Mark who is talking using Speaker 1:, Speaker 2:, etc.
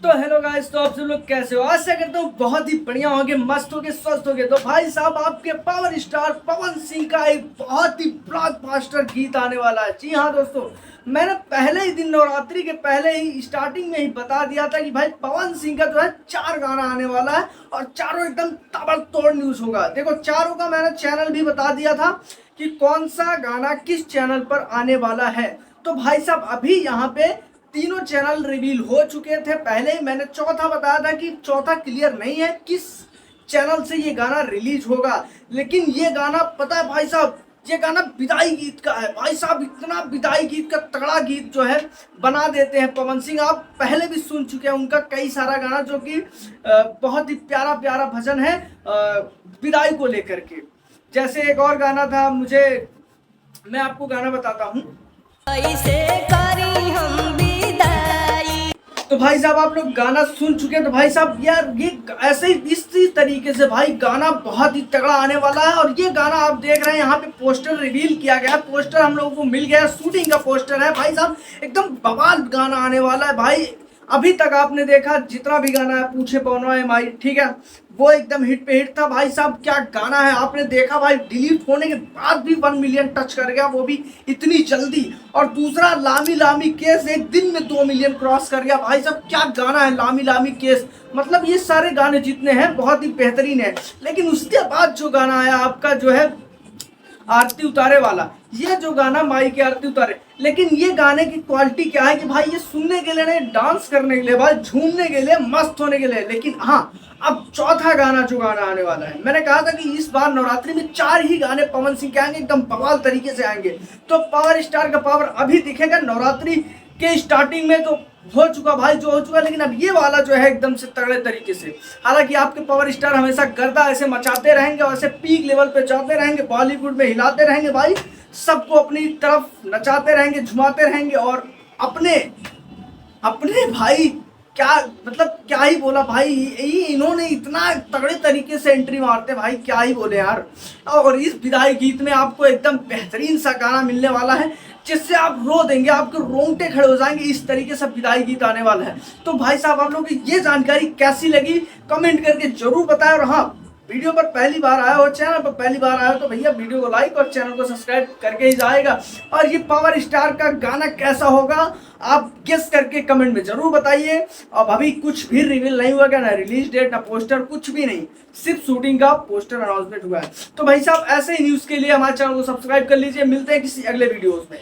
Speaker 1: तो hello guys, तो आप सब लोग कैसे हो? आशा करता हूँ बहुत ही बढ़िया होंगे, मस्त होंगे, स्वस्थ होंगे। तो भाई साहब, आपके पावर स्टार पवन सिंह का एक बहुत ही ब्लॉकबस्टर गीत आने वाला है। जी हाँ दोस्तों, मैंने पहले ही दिन, नवरात्रि के पहले ही स्टार्टिंग में ही बता दिया था कि भाई पवन सिंह का जो है 4 गाना आने वाला है और चारों एकदम ताबड़तोड़ न्यूज होगा। देखो, चारों का मैंने चैनल भी बता दिया था कि कौन सा गाना किस चैनल पर आने वाला है। तो भाई साहब, अभी यहाँ पे तीनों चैनल रिवील हो चुके थे। पहले ही मैंने चौथा बताया था कि चौथा क्लियर नहीं है किस चैनल से ये गाना रिलीज होगा। लेकिन ये गाना, पता है भाई साहब, ये गाना विदाई गीत का है। भाई साहब, इतना विदाई गीत का तगड़ा गीत जो है बना देते हैं पवन सिंह। आप पहले भी सुन चुके हैं उनका कई सारा गाना, जो कि बहुत ही प्यारा प्यारा भजन है विदाई को लेकर के। जैसे एक और गाना था, मैं आपको गाना बताता हूँ। तो भाई साहब, आप लोग गाना सुन चुके हैं। तो भाई साहब यार, ये ऐसे ही इसी तरीके से भाई गाना बहुत ही तगड़ा आने वाला है। और ये गाना आप देख रहे हैं, यहाँ पे पोस्टर रिवील किया गया है। पोस्टर हम लोगों को मिल गया, शूटिंग का पोस्टर है भाई साहब। एकदम बवाल गाना आने वाला है भाई। अभी तक आपने देखा जितना भी गाना है, पूछे पवनवा माई, ठीक है, वो एकदम हिट पे हिट था। भाई साहब, क्या गाना है, आपने देखा भाई, डिलीट होने के बाद भी 1 मिलियन टच कर गया, वो भी इतनी जल्दी। और दूसरा, लामी लामी केस, एक दिन में 2 मिलियन क्रॉस कर गया। भाई साहब, क्या गाना है लामी लामी केस। मतलब ये सारे गाने जितने हैं बहुत ही बेहतरीन है। लेकिन उसके बाद जो गाना आया आपका, जो है आरती उतारे वाला, ये जो गाना माई की आरती उतारे, लेकिन ये गाने की क्वालिटी क्या है कि भाई ये सुनने के लिए नहीं, डांस करने के लिए भाई, झूमने के लिए, मस्त होने के लिए। लेकिन हाँ, अब चौथा गाना जो गाना आने वाला है, मैंने कहा था कि इस बार नवरात्रि में 4 ही गाने पवन सिंह के आएंगे, एकदम बवाल तरीके से आएंगे। तो पावर स्टार का पावर अभी दिखेगा। नवरात्रि के स्टार्टिंग में तो हो चुका भाई, जो हो चुका, लेकिन अब ये वाला जो है एकदम से तगड़े तरीके से। हालांकि आपके पावर स्टार हमेशा गर्दा ऐसे मचाते रहेंगे और ऐसे पीक लेवल पे जाते रहेंगे, बॉलीवुड में हिलाते रहेंगे भाई, सबको अपनी तरफ नचाते रहेंगे, झुमाते रहेंगे। और अपने अपने भाई, क्या मतलब, क्या ही बोला भाई, इन्होंने इतना तगड़े तरीके से एंट्री मारते भाई, क्या ही बोले यार। और इस विदाई गीत में आपको एकदम बेहतरीन सा गाना मिलने वाला है, जिससे आप रो देंगे, आपके रोंगटे खड़े हो जाएंगे। इस तरीके से विदाई गीत आने वाला है। तो भाई साहब, आप लोगों को ये जानकारी कैसी लगी कमेंट करके जरूर बताएं। और हाँ, वीडियो पर पहली बार आया हो, चैनल पर पहली बार आया हो, तो भैया वीडियो को लाइक और चैनल को सब्सक्राइब करके ही जाएगा। और ये पावर स्टार का गाना कैसा होगा आप गेस करके कमेंट में जरूर बताइए। अब अभी कुछ भी रिवील नहीं हुआ, क्या ना रिलीज डेट, ना पोस्टर, कुछ भी नहीं, सिर्फ शूटिंग का पोस्टर अनाउंसमेंट हुआ है। तो भाई साहब, ऐसे ही न्यूज के लिए हमारे चैनल को सब्सक्राइब कर लीजिए। मिलते हैं किसी अगले वीडियोस में।